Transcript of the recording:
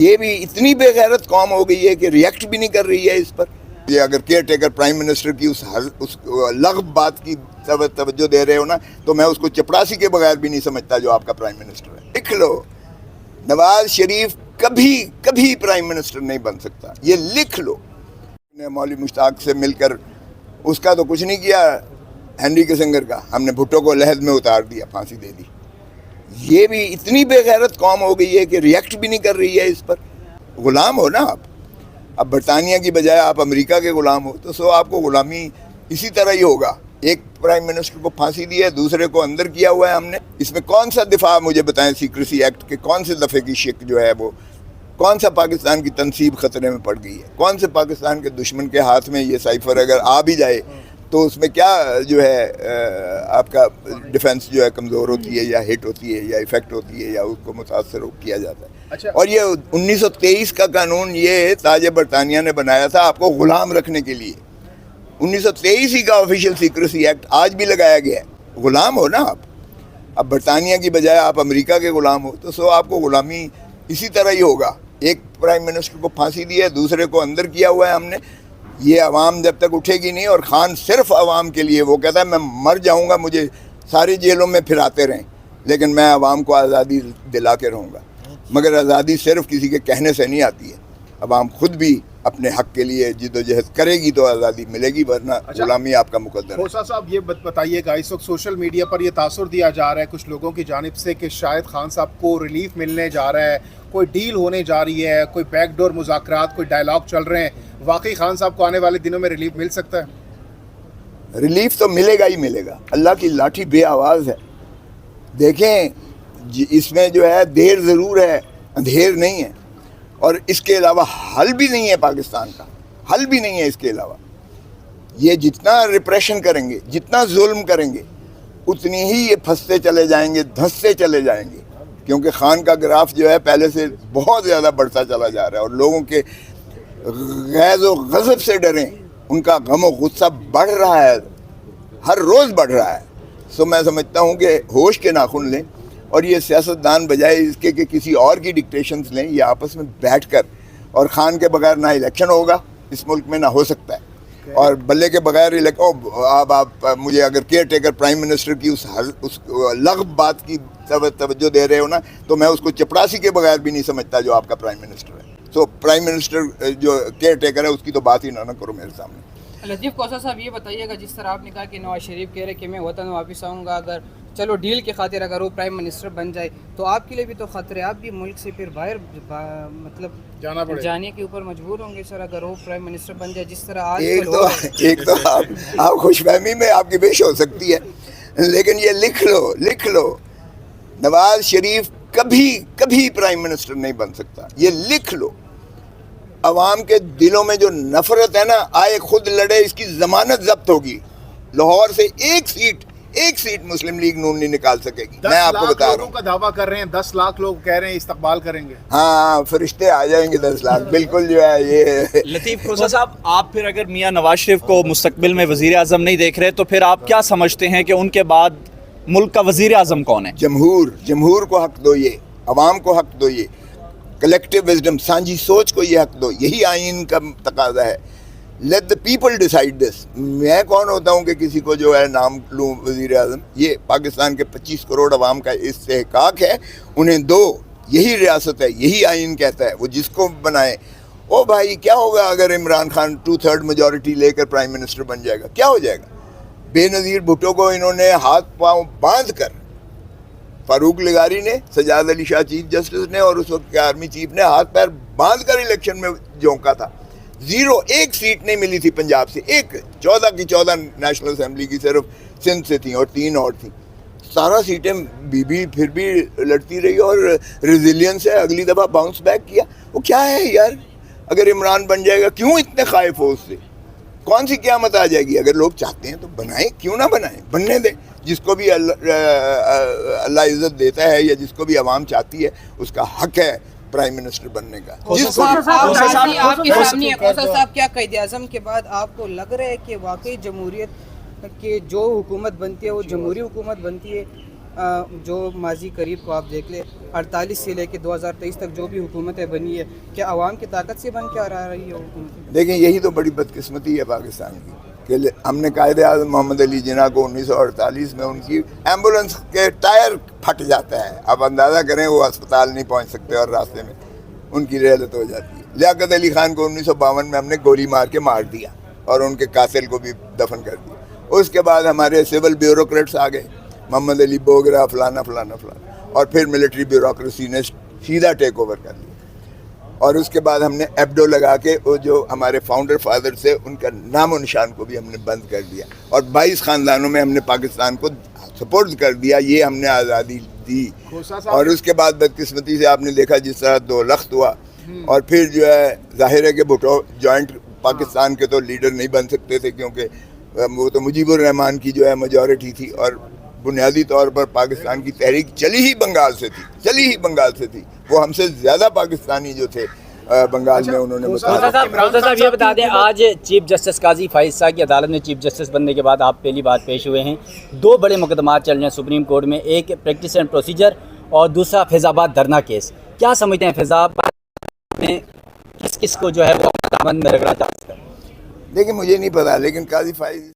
یہ بھی اتنی بے غیرت قوم ہو گئی ہے کہ ریئیکٹ بھی نہیں کر رہی ہے اس پر. یہ اگر کیئر ٹیکر پرائم منسٹر کی اس لغو بات کی توجہ دے رہے ہو نا, تو میں اس کو چپڑاسی کے بغیر بھی نہیں سمجھتا جو آپ کا پرائم منسٹر ہے. لکھ لو, نواز شریف کبھی پرائم منسٹر نہیں بن سکتا, یہ لکھ لو. مولوی مشتاق سے مل کر اس کا تو کچھ نہیں کیا, ہینری کسنگر کا ہم نے بھٹو کو لحد میں اتار دیا, پھانسی دے دی. یہ بھی اتنی بے غیرت قوم ہو گئی ہے کہ ریئیکٹ بھی نہیں کر رہی ہے اس پر. غلام ہو نا آپ, اب برطانیہ کی بجائے آپ امریکہ کے غلام ہو, تو سو آپ کو غلامی اسی طرح ہی ہوگا. ایک پرائم منسٹر کو پھانسی دی ہے, دوسرے کو اندر کیا ہوا ہے ہم نے. اس میں کون سا دفاع مجھے بتائیں سیکریسی ایکٹ کے کون سے دفعے کی شک جو ہے وہ, کون سا پاکستان کی تنصیب خطرے میں پڑ گئی ہے, کون سے پاکستان کے دشمن کے ہاتھ میں یہ سائفر اگر آ بھی جائے تو اس میں کیا جو ہے آپ کا ڈیفنس جو ہے کمزور ہوتی ہے یا ہٹ ہوتی ہے یا افیکٹ ہوتی ہے یا اس کو متاثر کیا جاتا ہے. اچھا. اور یہ 1923 کا قانون یہ تاج برطانیہ نے بنایا تھا آپ کو غلام رکھنے کے لیے. 1923 ہی کا آفیشیل سیکریسی ایکٹ آج بھی لگایا گیا ہے. غلام ہو نا آپ, اب برطانیہ کی بجائے آپ امریکہ کے غلام ہو, تو سو آپ کو غلامی اسی طرح ہی ہوگا. ایک پرائم منسٹر کو پھانسی دی ہے, دوسرے کو اندر کیا ہوا ہے ہم نے. یہ عوام جب تک اٹھے گی نہیں, اور خان صرف عوام کے لیے, وہ کہتا ہے میں مر جاؤں گا, مجھے ساری جیلوں میں پھراتے رہیں لیکن میں عوام کو آزادی دلا کے رہوں گا. مگر آزادی صرف کسی کے کہنے سے نہیں آتی ہے, عوام خود بھی اپنے حق کے لیے جد و جہد کرے گی تو آزادی ملے گی, ورنہ غلامی آپ کا مقدر ہے. کھوسا صاحب یہ بتائیے گا, اس وقت سوشل میڈیا پر یہ تاثر دیا جا رہا ہے کچھ لوگوں کی جانب سے کہ شاید خان صاحب کو ریلیف ملنے جا رہا ہے, کوئی ڈیل ہونے جا رہی ہے, کوئی بیک ڈور مذاکرات, کوئی ڈائلاگ چل رہے ہیں. واقعی خان صاحب کو آنے والے دنوں میں ریلیف مل سکتا ہے؟ ریلیف تو ملے گا ہی ملے گا. اللہ کی لاٹھی بے آواز ہے. دیکھیں اس میں جو ہے دیر ضرور ہے, اندھیر نہیں ہے. اور اس کے علاوہ حل بھی نہیں ہے, پاکستان کا حل بھی نہیں ہے اس کے علاوہ. یہ جتنا ریپریشن کریں گے, جتنا ظلم کریں گے, اتنی ہی یہ پھنستے چلے جائیں گے, دھنستے چلے جائیں گے. کیونکہ خان کا گراف جو ہے پہلے سے بہت زیادہ بڑھتا چلا جا رہا ہے, اور لوگوں کے غیظ و غضب سے ڈریں, ان کا غم و غصہ بڑھ رہا ہے, ہر روز بڑھ رہا ہے. سو میں سمجھتا ہوں کہ ہوش کے ناخن لیں, اور یہ سیاستدان بجائے اس کے کہ کسی اور کی ڈکٹیشنز لیں, یہ آپس میں بیٹھ کر, اور خان کے بغیر نہ الیکشن ہوگا اس ملک میں, نہ ہو سکتا ہے, اور بلے کے بغیر اب آپ مجھے اگر کیئر ٹیکر پرائم منسٹر کی اس لغو بات کی توجہ دے رہے ہو نا, تو میں اس کو چپڑاسی کے بغیر بھی نہیں سمجھتا جو آپ کا پرائم منسٹر ہے. تو پرائم منسٹر جو کیئر ٹیکر ہے اس کی تو بات ہی نہ کرو میرے سامنے. لطیف کوثر صاحب یہ بتائیے گا, جس طرح آپ نے کہا کہ نواز شریف کہہ رہے کہ میں وطن واپس آؤں گا, اگر چلو ڈیل کی خاطر اگر وہ پرائم منسٹر بن جائے تو آپ کے لیے بھی تو خطرے, آپ بھی ملک سے پھر باہر مطلب جانے کے اوپر مجبور ہوں گے سر, اگر وہ پرائم منسٹر بن جائے جس طرح آج ایک تو آپ خوش فہمی میں آپ کی بیش ہو سکتی ہے, لیکن یہ لکھ لو نواز شریف کبھی پرائم منسٹر نہیں بن سکتا. یہ لکھ لو. عوام کے دلوں میں جو نفرت ہے نا, آئے خود لڑے, اس کی ضمانت ضبط ہوگی. لاہور سے ایک سیٹ مسلم لیگ نون نہیں نکال سکے گی. میں آپ کو بتا رہا ہوں, کا دعویٰ کر رہے ہیں 10 لاکھ لوگ کہہ رہے ہیں استقبال کریں گے. ہاں فرشتے آ جائیں گے 10 لاکھ, بالکل جو ہے یہ. لطیف کوثر صاحب, آپ پھر اگر میاں نواز شریف کو مستقبل میں وزیر اعظم نہیں دیکھ رہے, تو پھر آپ کیا سمجھتے ہیں کہ ان کے بعد ملک کا وزیر اعظم کون ہے؟ جمہور کو حق دو, یہ عوام کو حق دو, یہ کلیکٹیو وزڈم, سانجھی سوچ کو یہ حق دو. یہی آئین کا تقاضا ہے. لیٹ دا پیپل ڈیسائیڈ دس. میں کون ہوتا ہوں کہ کسی کو جو ہے نام لوں وزیر اعظم؟ یہ پاکستان کے 25 کروڑ عوام کا استحقاق ہے, انہیں دو. یہی ریاست ہے, یہی آئین کہتا ہے, وہ جس کو بنائے. او بھائی کیا ہوگا اگر عمران خان 2/3 میجورٹی لے کر پرائم منسٹر بن جائے گا؟ کیا ہو جائے گا؟ بے نظیر بھٹو کو انہوں نے ہاتھ پاؤں باندھ کر, فاروق لغاری نے, سجاد علی شاہ چیف جسٹس نے, اور اس وقت کے آرمی چیف نے ہاتھ پیر باندھ کر الیکشن میں جھونکا تھا. 0 ایک سیٹ نہیں ملی تھی پنجاب سے, 14 کی 14 نیشنل اسمبلی کی صرف سندھ سے تھیں, اور 3 اور تھیں. 17 سیٹیں پھر بھی لڑتی رہی, اور ریزیلینس ہے, اگلی دفعہ باؤنس بیک کیا. وہ کیا ہے یار, اگر عمران بن جائے گا کیوں اتنے خائف ہو اس سے؟ کون سی قیامت آ جائے گی؟ اگر لوگ چاہتے ہیں تو بنائیں, کیوں نہ بنائیں, بننے دیں. جس کو بھی اللہ عزت دیتا ہے, یا جس کو بھی عوام چاہتی ہے, اس کا حق ہے پرائم منسٹر بننے کا. آپ کے سامنے کوثر صاحب, کیا قائد اعظم کے بعد آپ کو لگ رہا ہے کہ واقعی جمہوریت کی جو حکومت بنتی ہے وہ جمہوری حکومت بنتی ہے, جو ماضی قریب کو آپ دیکھ لیں 48 سے لے کے 2023 تک جو بھی حکومتیں بنی ہے کیا عوام کی طاقت سے بن کے آ رہی ہے حکومت؟ دیکھیں یہی تو بڑی بدقسمتی ہے پاکستان کی کہ ہم نے قائد اعظم محمد علی جناح کو 1948 میں ان کی ایمبولینس کے ٹائر پھٹ جاتا ہے. اب اندازہ کریں وہ اسپتال نہیں پہنچ سکتے اور راستے میں ان کی رحلت ہو جاتی ہے. لیاقت علی خان کو 1952 میں ہم نے گولی مار کے مار دیا اور ان کے قاتل کو بھی دفن کر دیا. اس کے بعد ہمارے سول بیوروکریٹس آ گئے, محمد علی بوگرا فلانا فلانا فلانا, اور پھر ملٹری بیوروکریسی نے سیدھا ٹیک اوور کر لیا. اور اس کے بعد ہم نے ایبڈو لگا کے وہ جو ہمارے فاؤنڈر فادر سے ان کا نام و نشان کو بھی ہم نے بند کر دیا, اور 22 خاندانوں میں ہم نے پاکستان کو سپورٹ کر دیا. یہ ہم نے آزادی دی. اور اس کے بعد بدقسمتی سے آپ نے دیکھا جس طرح 2 لخت ہوا, اور پھر جو ہے ظاہر ہے کہ بھٹو جوائنٹ پاکستان کے تو لیڈر نہیں بن سکتے تھے کیونکہ وہ تو مجیب الرحمان کی جو ہے میجورٹی تھی, اور بنیادی طور پر پاکستان کی تحریک چلی ہی بنگال سے تھی. وہ ہم سے زیادہ پاکستانی جو تھے بنگال میں انہوں نے موسیٰ صاحب یہ بتا دیں, آج چیف جسٹس قاضی فائز صاحب کی عدالت میں چیف جسٹس بننے کے بعد آپ پہلی بار پیش ہوئے ہیں. 2 بڑے مقدمات چل رہے ہیں سپریم کورٹ میں, ایک پریکٹس اینڈ پروسیجر اور دوسرا فیض آباد دھرنا کیس. کیا سمجھتے ہیں فیض آباد میں کس کو جو ہے وہ دامن میں رگڑا جا سکتا ہے؟ دیکھیں مجھے نہیں پتا, لیکن قاضی فائز